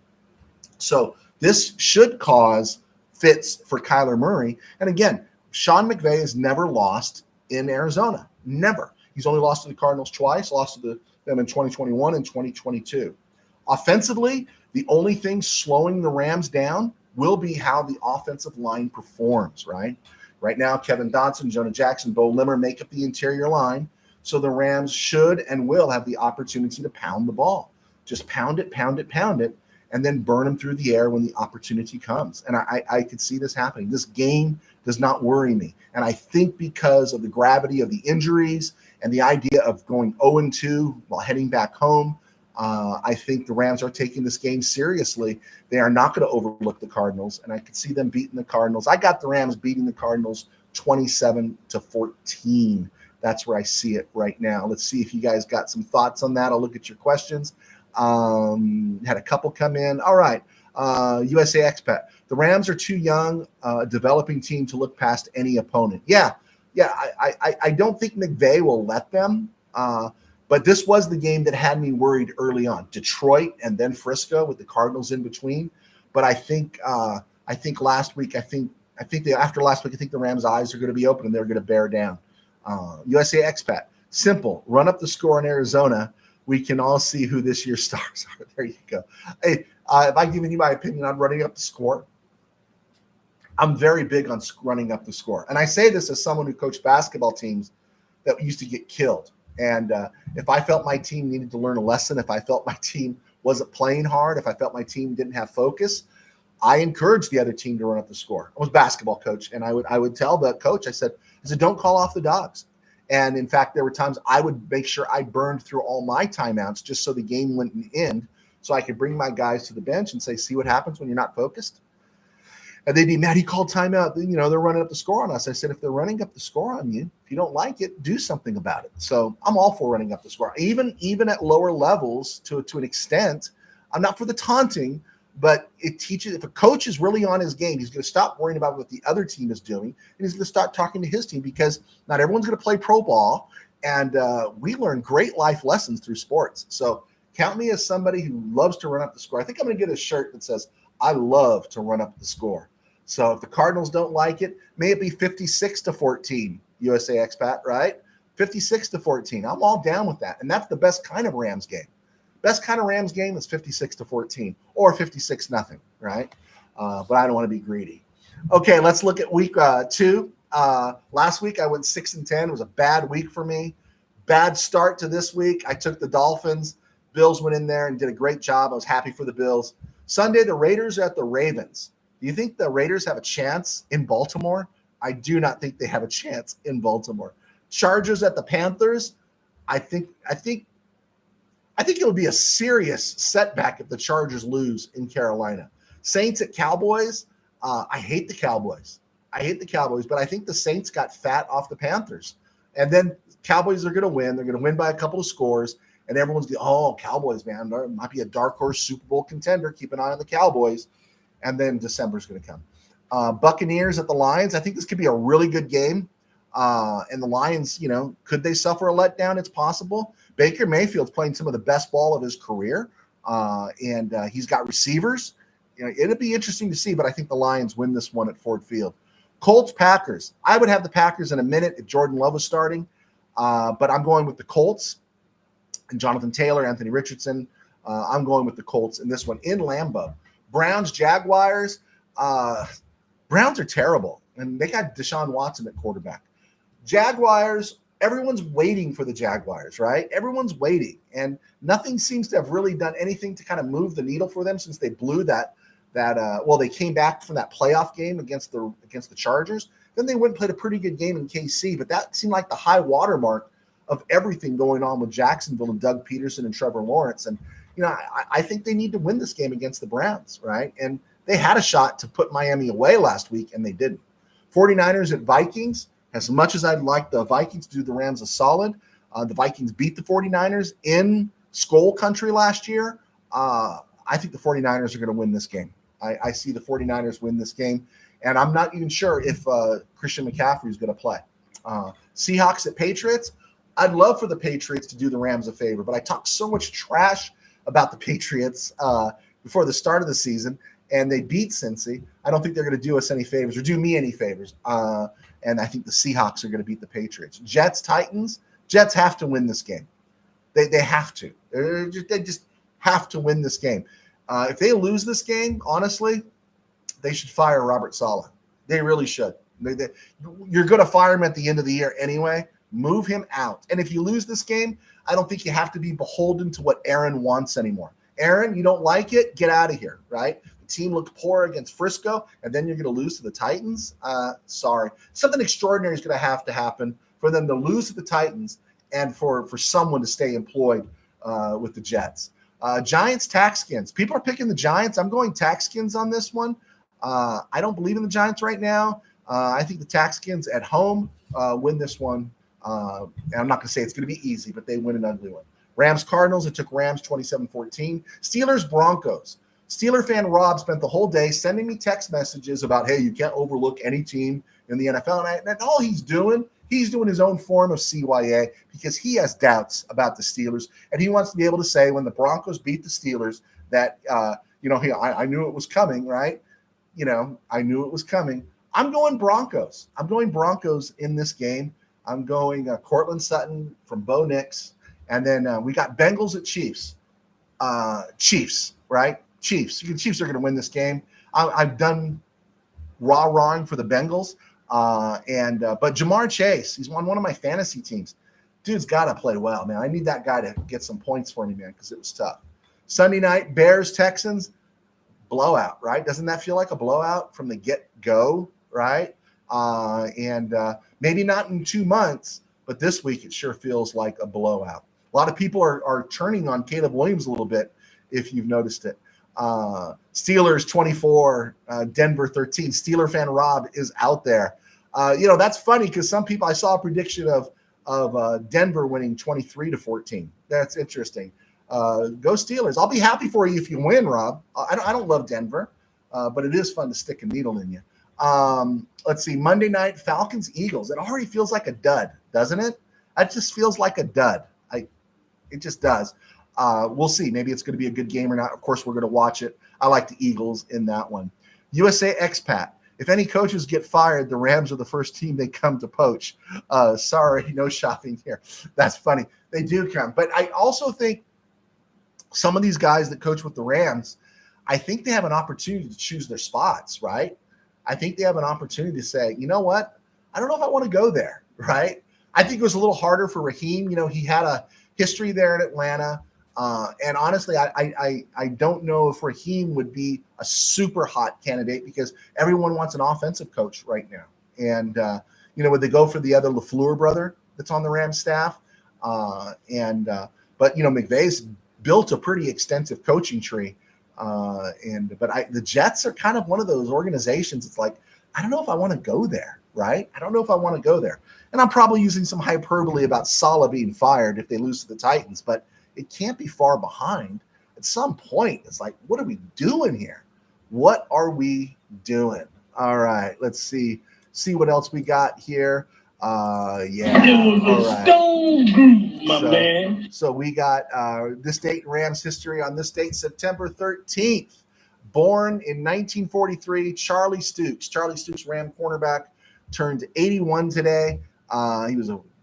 So this should cause fits for Kyler Murray. And again, Sean McVay has never lost in Arizona. Never. He's only lost to the Cardinals twice, lost to them in 2021 and 2022. Offensively, the only thing slowing the Rams down will be how the offensive line performs, right? Right now, Kevin Dotson, Jonah Jackson, Bo Limmer make up the interior line. So the Rams should and will have the opportunity to pound the ball. Just pound it, and then burn them through the air when the opportunity comes. And I could see this happening. This game does not worry me. And I think because of the gravity of the injuries and the idea of going 0-2 while heading back home, I think the Rams are taking this game seriously. They are not going to overlook the Cardinals, and I could see them beating the Cardinals. I got the Rams beating the Cardinals 27-14. That's where I see it right now. Let's see if you guys got some thoughts on that. I'll look at your questions. Had a couple come in. All right. USA Expat. The Rams are too young, developing team to look past any opponent. Yeah. I don't think McVay will let them. But this was the game that had me worried early on. Detroit and then Frisco with the Cardinals in between. But I think last week, after last week, I think the Rams' eyes are going to be open and they're going to bear down. USA Expat. Simple. Run up the score in Arizona. We can all see who this year's stars are. There you go. Hey, if I've given you my opinion on running up the score, I'm very big on running up the score. And I say this as someone who coached basketball teams that used to get killed. And if I felt my team needed to learn a lesson, if I felt my team wasn't playing hard, if I felt my team didn't have focus, I encouraged the other team to run up the score. I was a basketball coach, and I would tell the coach, I said, don't call off the dogs. And in fact, there were times I would make sure I burned through all my timeouts just so the game wouldn't end, so I could bring my guys to the bench and say, see what happens when you're not focused? And they'd be mad. He called timeout. You know, they're running up the score on us. I said, if they're running up the score on you, if you don't like it, do something about it. So I'm all for running up the score. Even at lower levels to an extent, I'm not for the taunting, but it teaches, if a coach is really on his game, he's going to stop worrying about what the other team is doing, and he's going to start talking to his team, because not everyone's going to play pro ball, and we learn great life lessons through sports. So count me as somebody who loves to run up the score. I think I'm going to get a shirt that says, I love to run up the score. So if the Cardinals don't like it, may it be 56-14, USA Expat, right? 56-14. I'm all down with that. And that's the best kind of Rams game. Best kind of Rams game is 56-14 or 56-0, right? But I don't want to be greedy. Okay, let's look at week 2. Last week I went 6-10. It was a bad week for me. Bad start to this week. I took the Dolphins. Bills went in there and did a great job. I was happy for the Bills. Sunday, the Raiders are at the Ravens. Do you think the Raiders have a chance in Baltimore? I do not think they have a chance in Baltimore. Chargers at the Panthers. I think it would be a serious setback if the Chargers lose in Carolina. Saints at Cowboys. I hate the Cowboys. But I think the Saints got fat off the Panthers. And then Cowboys are going to win. They're going to win by a couple of scores. And everyone's going, oh, Cowboys, man. There might be a dark horse Super Bowl contender. Keep an eye on the Cowboys. And then December's going to come. Buccaneers at the Lions. I think this could be a really good game. And the Lions, could they suffer a letdown? It's possible. Baker Mayfield's playing some of the best ball of his career. And he's got receivers. It'll be interesting to see, but I think the Lions win this one at Ford Field. Colts, Packers. I would have the Packers in a minute if Jordan Love was starting. But I'm going with the Colts. And Jonathan Taylor, Anthony Richardson. I'm going with the Colts in this one in Lambeau. Browns, Jaguars. Browns are terrible, and they got Deshaun Watson at quarterback. Jaguars, everyone's waiting for the Jaguars, right? Everyone's waiting, and nothing seems to have really done anything to kind of move the needle for them since they blew that. They came back from that playoff game against the Chargers. Then they went and played a pretty good game in KC, but that seemed like the high watermark of everything going on with Jacksonville and Doug Peterson and Trevor Lawrence. And I think they need to win this game against the Browns, right? And they had a shot to put Miami away last week, and they didn't. 49ers at Vikings. As much as I'd like the Vikings to do the Rams a solid, the Vikings beat the 49ers in Skull Country last year. I think the 49ers are going to win this game. I see the 49ers win this game, and I'm not even sure if Christian McCaffrey is going to play. Seahawks at Patriots. I'd love for the Patriots to do the Rams a favor, but I talked so much trash about the Patriots before the start of the season, and they beat Cincy. I don't think they're going to do us any favors or do me any favors. And I think the Seahawks are going to beat the Patriots. Jets, Titans. Jets have to win this game. They have to. They just have to win this game. If they lose this game, honestly, they should fire Robert Saleh. They really should. You're going to fire him at the end of the year anyway. Move him out. And if you lose this game, I don't think you have to be beholden to what Aaron wants anymore. Aaron, you don't like it? Get out of here, right? The team looked poor against Frisco, and then you're going to lose to the Titans? Sorry. Something extraordinary is going to have to happen for them to lose to the Titans and for someone to stay employed with the Jets. Giants, Taxskins. People are picking the Giants. I'm going Taxskins on this one. I don't believe in the Giants right now. I think the Taxskins at home win this one. And I'm not going to say it's going to be easy, but they win an ugly one. Rams, Cardinals. It took Rams 27-14. Steelers, Broncos. Steeler fan Rob spent the whole day sending me text messages about, hey, you can't overlook any team in the NFL. And all he's doing his own form of CYA because he has doubts about the Steelers. And he wants to be able to say when the Broncos beat the Steelers that, I knew it was coming, right? I knew it was coming. I'm going Broncos. I'm going Broncos in this game. I'm going Cortland Sutton from Bo Nix. And then we got Bengals at Chiefs. Chiefs, right? Chiefs. The Chiefs are going to win this game. I've done rah-rahing for the Bengals. But Jamar Chase, he's on one of my fantasy teams. Dude's got to play well, man. I need that guy to get some points for me, man, because it was tough. Sunday night, Bears-Texans, blowout, right? Doesn't that feel like a blowout from the get-go, right? Maybe not in 2 months, but this week it sure feels like a blowout. A lot of people are turning on Caleb Williams a little bit, if you've noticed it. Steelers 24, Denver 13. Steeler fan Rob is out there. That's funny because some people, I saw a prediction of Denver winning 23-14. That's interesting. Go Steelers. I'll be happy for you if you win, Rob. I don't love Denver, but it is fun to stick a needle in you. Let's see. Monday night, Falcons Eagles. It already feels like a dud, doesn't it? It just feels like a dud. It just does. We'll see. Maybe it's going to be a good game or not. Of course, we're going to watch it. I like the Eagles in that one. USA expat. If any coaches get fired, the Rams are the first team they come to poach. Sorry, no shopping here. That's funny. They do come. But I also think some of these guys that coach with the Rams, I think they have an opportunity to choose their spots, right? I think they have an opportunity to say, you know what? I don't know if I want to go there, right? I think it was a little harder for Raheem. He had a history there in Atlanta. And honestly, I don't know if Raheem would be a super hot candidate because everyone wants an offensive coach right now. And, would they go for the other LaFleur brother that's on the Rams staff? But McVay's built a pretty extensive coaching tree. The Jets are kind of one of those organizations. It's like, I don't know if I want to go there, right? I don't know if I want to go there. And I'm probably using some hyperbole about Saleh being fired if they lose to the Titans, but it can't be far behind. At some point, it's like, what are we doing here? What are we doing? All right, let's see what else we got here. So we got this date in Rams history. On this date, September 13th, born in 1943, Charlie Stooks. Charlie Stooks, Ram cornerback, turned 81 today.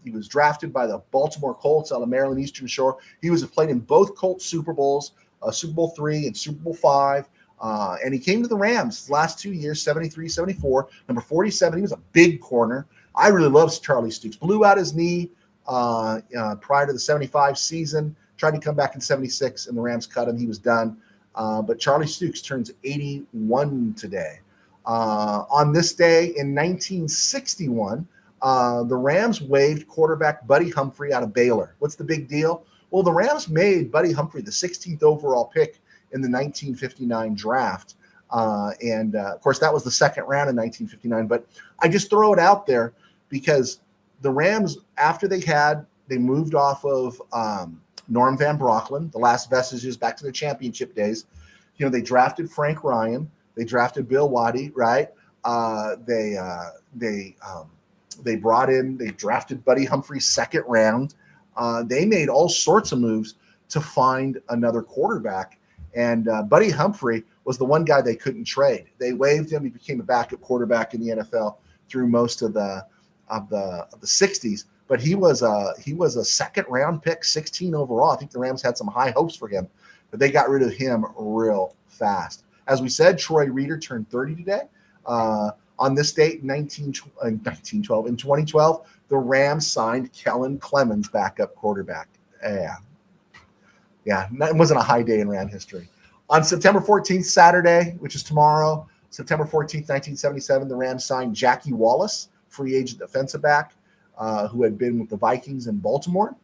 He was drafted by the Baltimore Colts out of Maryland Eastern Shore. He was played in both Colts Super Bowls, Super Bowl III and Super Bowl V. And he came to the Rams his last 2 years, 73, 74. Number 47, he was a big corner. I really love Charlie Stooks. Blew out his knee prior to the 75 season. Tried to come back in 76, and the Rams cut him. He was done. But Charlie Stooks turns 81 today. On this day in 1961, the Rams waived quarterback Buddy Humphrey out of Baylor. What's the big deal? Well, the Rams made Buddy Humphrey the 16th overall pick in the 1959 draft. Of course, that was the second round in 1959. But I just throw it out there because the Rams, after they moved off of Norm Van Brocklin, the last vestiges back to the championship days. They drafted Frank Ryan. They drafted Bill Waddy, right? They drafted Buddy Humphrey second round. They made all sorts of moves to find another quarterback. And Buddy Humphrey was the one guy they couldn't trade. They waived him. He became a backup quarterback in the NFL through most of the 60s. But he was a second round pick, 16 overall. I think the Rams had some high hopes for him, but they got rid of him real fast. As we said, Troy Reeder turned 30 today. On this date, in 2012, the Rams signed Kellen Clemens, backup quarterback. Yeah, it wasn't a high day in Ram history. On September 14th, Saturday, which is tomorrow, September 14th, 1977, the Rams signed Jackie Wallace, free agent defensive back, who had been with the Vikings in Baltimore.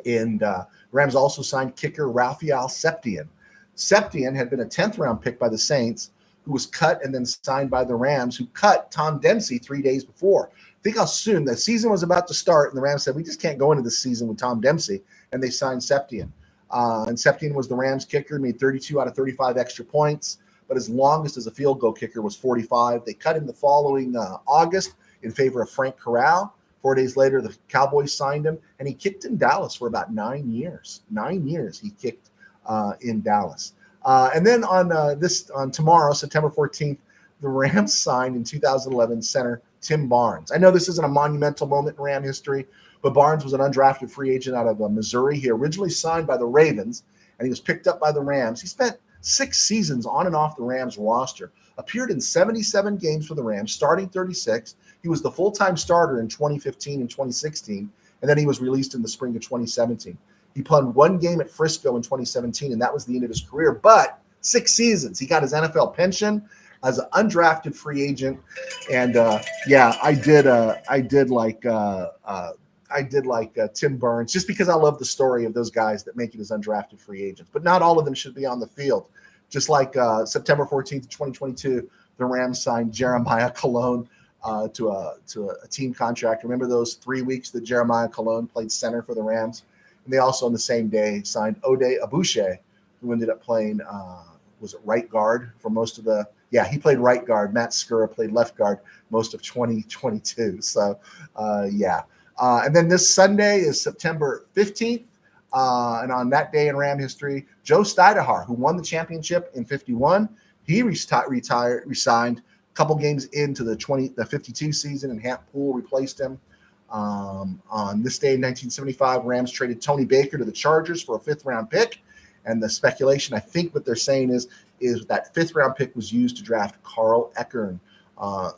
And Rams also signed kicker Raphael Septien. Septien had been a 10th round pick by the Saints, who was cut and then signed by the Rams, who cut Tom Dempsey 3 days before. Think how soon the season was about to start, and the Rams said, we just can't go into this season with Tom Dempsey, and they signed Septien. And Septien was the Rams kicker, made 32 out of 35 extra points, but his longest as a field goal kicker was 45. They cut him the following August in favor of Frank Corral. 4 days later, the Cowboys signed him, and he kicked in Dallas for about 9 years. 9 years he kicked in Dallas. And then on tomorrow, September 14th, the Rams signed in 2011 center Tim Barnes. I know this isn't a monumental moment in Ram history, but Barnes was an undrafted free agent out of Missouri. He originally signed by the Ravens, and he was picked up by the Rams. He spent 6 seasons on and off the Rams roster, appeared in 77 games for the Rams, starting 36. He was the full-time starter in 2015 and 2016, and then he was released in the spring of 2017. He played 1 game at Frisco in 2017, and that was the end of his career. But 6 seasons, he got his NFL pension as an undrafted free agent. And I did like Tim Burns, just because I love the story of those guys that make it as undrafted free agents. But not all of them should be on the field. Just like September 14th, 2022, the Rams signed Jeremiah Colon to a team contract. Remember those 3 weeks that Jeremiah Colon played center for the Rams? And they also on the same day signed Ode Abuche, who ended up playing, was it right guard for most of the – he played right guard. Matt Skura played left guard most of 2022. So, and then this Sunday is September 15th. And on that day in Ram history, Joe Stidehar, who won the championship in 51, he resigned a couple games into the 52 season, and Hamp Poole replaced him. On this day in 1975, Rams traded Tony Baker to the Chargers for a 5th-round pick. And the speculation, I think what they're saying is that 5th-round pick was used to draft Carl Eckern.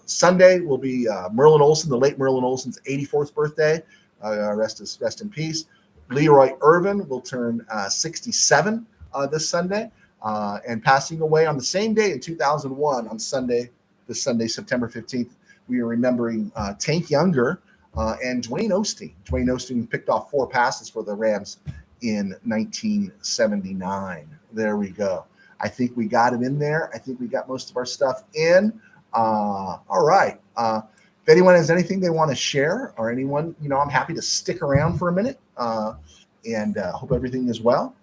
Sunday will be Merlin Olsen, the late Merlin Olsen's 84th birthday. Rest in peace. Leroy Irvin will turn 67 this Sunday. And passing away on the same day in 2001, on Sunday, this Sunday, September 15th, we are remembering Tank Younger and Dwayne Osteen. Dwayne Osteen picked off 4 passes for the Rams in 1979. There we go. I think we got it in there. I think we got most of our stuff in. All right. If anyone has anything they want to share, or anyone, I'm happy to stick around for a minute, and hope everything is well.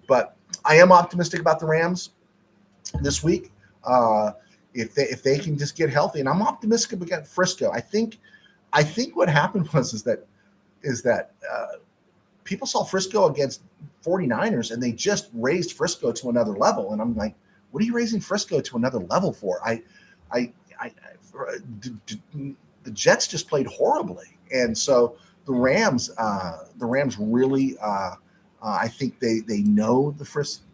But I am optimistic about the Rams this week. If they can just get healthy, and I'm optimistic about Frisco. I think what happened is that people saw Frisco against 49ers, and they just raised Frisco to another level. And I'm like, what are you raising Frisco to another level for? The Jets just played horribly, and so the Rams really, I think they know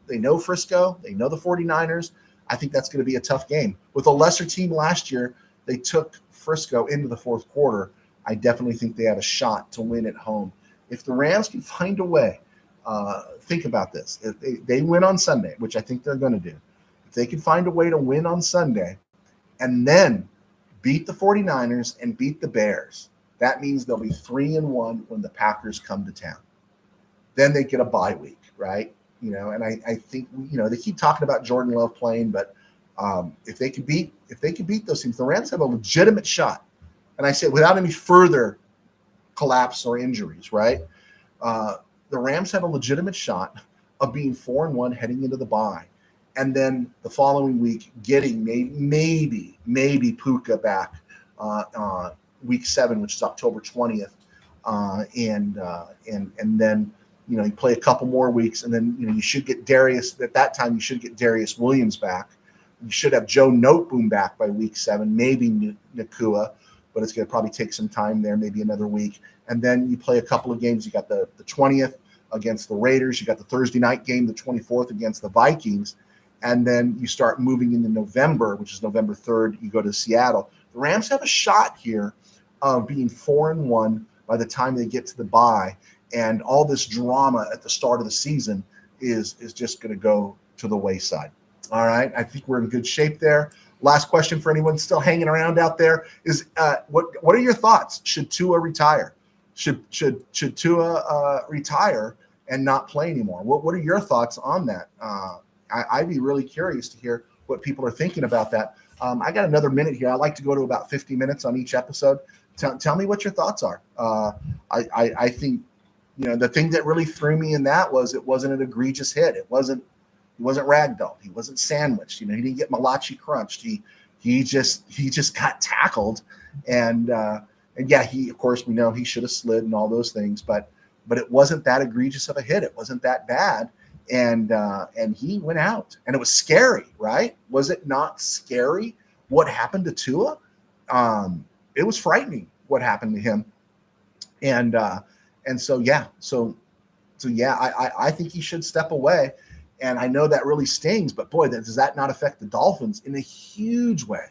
they know Frisco, they know the 49ers. I think that's going to be a tough game. With a lesser team last year, they took Frisco into the 4th quarter. I definitely think they have a shot to win at home. If the Rams can find a way, think about this. If they win on Sunday, which I think they're going to do, if they can find a way to win on Sunday and then beat the 49ers and beat the Bears, that means they'll be 3-1 when the Packers come to town. Then they get a bye week, right? And I think, they keep talking about Jordan Love playing, but if they could beat those teams, the Rams have a legitimate shot. And I say without any further collapse or injuries, right? The Rams have a legitimate shot of being 4-1 heading into the bye. And then the following week, getting maybe Puka back week 7, which is October 20th, and then you play a couple more weeks, and then you should get Darius. At that time, you should get Darius Williams back. You should have Joe Noteboom back by week 7, maybe Nakua, but it's going to probably take some time there, maybe another week. And then you play a couple of games. You got the 20th against the Raiders. You got the Thursday night game, the 24th against the Vikings. And then you start moving into November, which is November 3rd. You go to Seattle. The Rams have a shot here of being 4-1 by the time they get to the bye. And all this drama at the start of the season is just going to go to the wayside. All right. I think we're in good shape there. Last question for anyone still hanging around out there is what are your thoughts? Should Tua retire? Should Tua retire and not play anymore? What are your thoughts on that? I'd be really curious to hear what people are thinking about that. I got another minute here. I like to go to about 50 minutes on each episode. Tell me what your thoughts are. I think, the thing that really threw me in that was it wasn't an egregious hit. He wasn't ragdolled. He wasn't sandwiched. He didn't get Malachi crunched. He just got tackled, and yeah, of course we know he should have slid and all those things, but it wasn't that egregious of a hit. It wasn't that bad, and he went out, and it was scary, right? Was it not scary what happened to Tua? It was frightening what happened to him, and so yeah, I think he should step away. And I know that really stings, but boy, does that not affect the Dolphins in a huge way?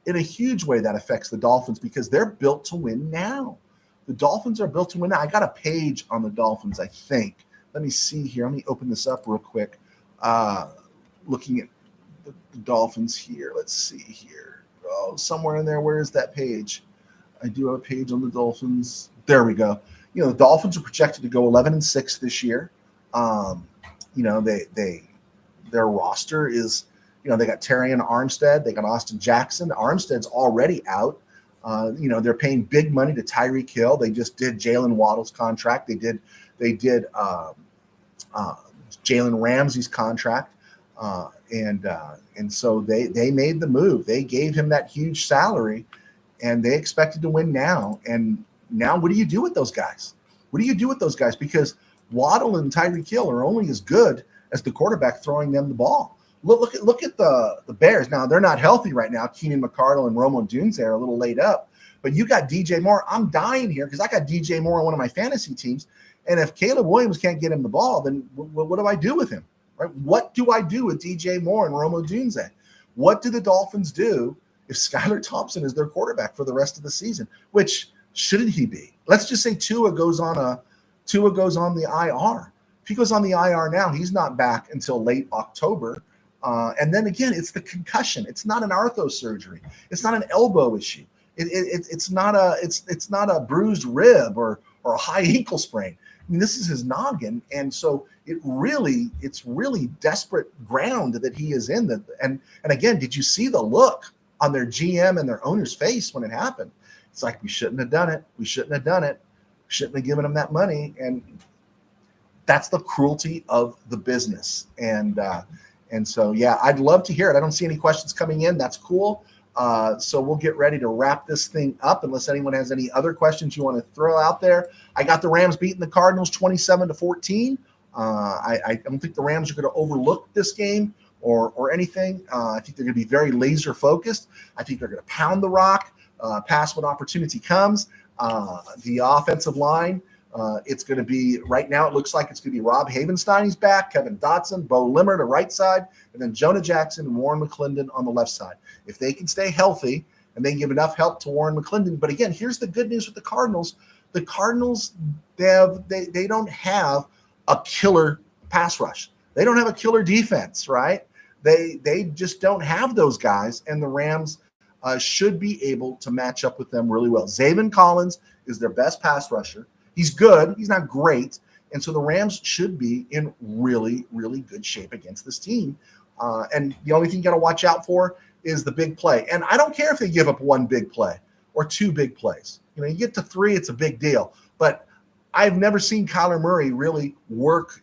In a huge way, that affects the Dolphins because they're built to win now. The Dolphins are built to win now. I got a page on the Dolphins, I think. Let me see here. Let me open this up real quick. Looking at the Dolphins here. Let's see here. Oh, somewhere in there. Where is that page? I do have a page on the Dolphins. There we go. The Dolphins are projected to go 11-6 this year. Their roster is, they got Terrion Armstead, they got Austin Jackson. Armstead's already out. They're paying big money to Tyreek Hill. They just did Jalen Waddle's contract. They did Jalen Ramsey's contract, and so they made the move. They gave him that huge salary, and they expected to win now. And now, what do you do with those guys? Because Waddle and Tyreek Hill are only as good as the quarterback throwing them the ball. Look at the Bears. Now, they're not healthy right now. Keenan McCardle and Rome Odunze are a little laid up. But you got DJ Moore. I'm dying here because I got DJ Moore on one of my fantasy teams. And if Caleb Williams can't get him the ball, then what do I do with him? Right? What do I do with DJ Moore and Rome Odunze? What do the Dolphins do if Skylar Thompson is their quarterback for the rest of the season? Which shouldn't he be? Let's just say Tua goes on the IR. If he goes on the IR now, he's not back until late October. And then again, it's the concussion. It's not an arthro surgery. It's not an elbow issue. It's not a bruised rib or a high ankle sprain. I mean, this is his noggin, and so it's really desperate ground that he is in. And again, did you see the look on their GM and their owner's face when it happened? It's like, we shouldn't have done it. We shouldn't have done it. Shouldn't have given him that money. And that's the cruelty of the business. And so, yeah, I'd love to hear it. I don't see any questions coming in. That's cool. So we'll get ready to wrap this thing up unless anyone has any other questions you want to throw out there. I got the Rams beating the Cardinals 27-14. I don't think the Rams are going to overlook this game or anything. I think they're going to be very laser focused. I think they're going to pound the rock, pass when opportunity comes. The offensive line, it's going to be, right now it looks like it's going to be Rob Havenstein, he's back, Kevin Dotson, Bo Limmer to right side, and then Jonah Jackson and Warren McClendon on the left side. If they can stay healthy and they give enough help to Warren McClendon. But again, here's the good news with the Cardinals. The Cardinals, they don't have a killer pass rush. They don't have a killer defense, right? They just don't have those guys, and the Rams should be able to match up with them really well. Zaven Collins is their best pass rusher. He's good. He's not great. And so the Rams should be in really, really good shape against this team. And the only thing you got to watch out for is the big play. And I don't care if they give up one big play or two big plays. You get to three, it's a big deal. But I've never seen Kyler Murray really work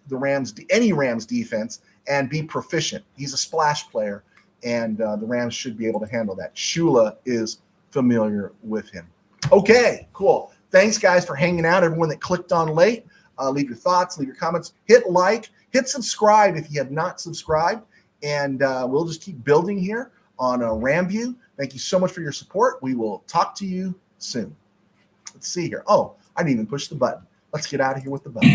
any Rams defense and be proficient. He's a splash player, and the Rams should be able to handle that. Shula is familiar with him. Okay, cool. Thanks, guys, for hanging out. Everyone that clicked on late, leave your thoughts, leave your comments. Hit like, hit subscribe if you have not subscribed, and we'll just keep building here on RamView. Thank you so much for your support. We will talk to you soon. Let's see here. Oh, I didn't even push the button. Let's get out of here with the button.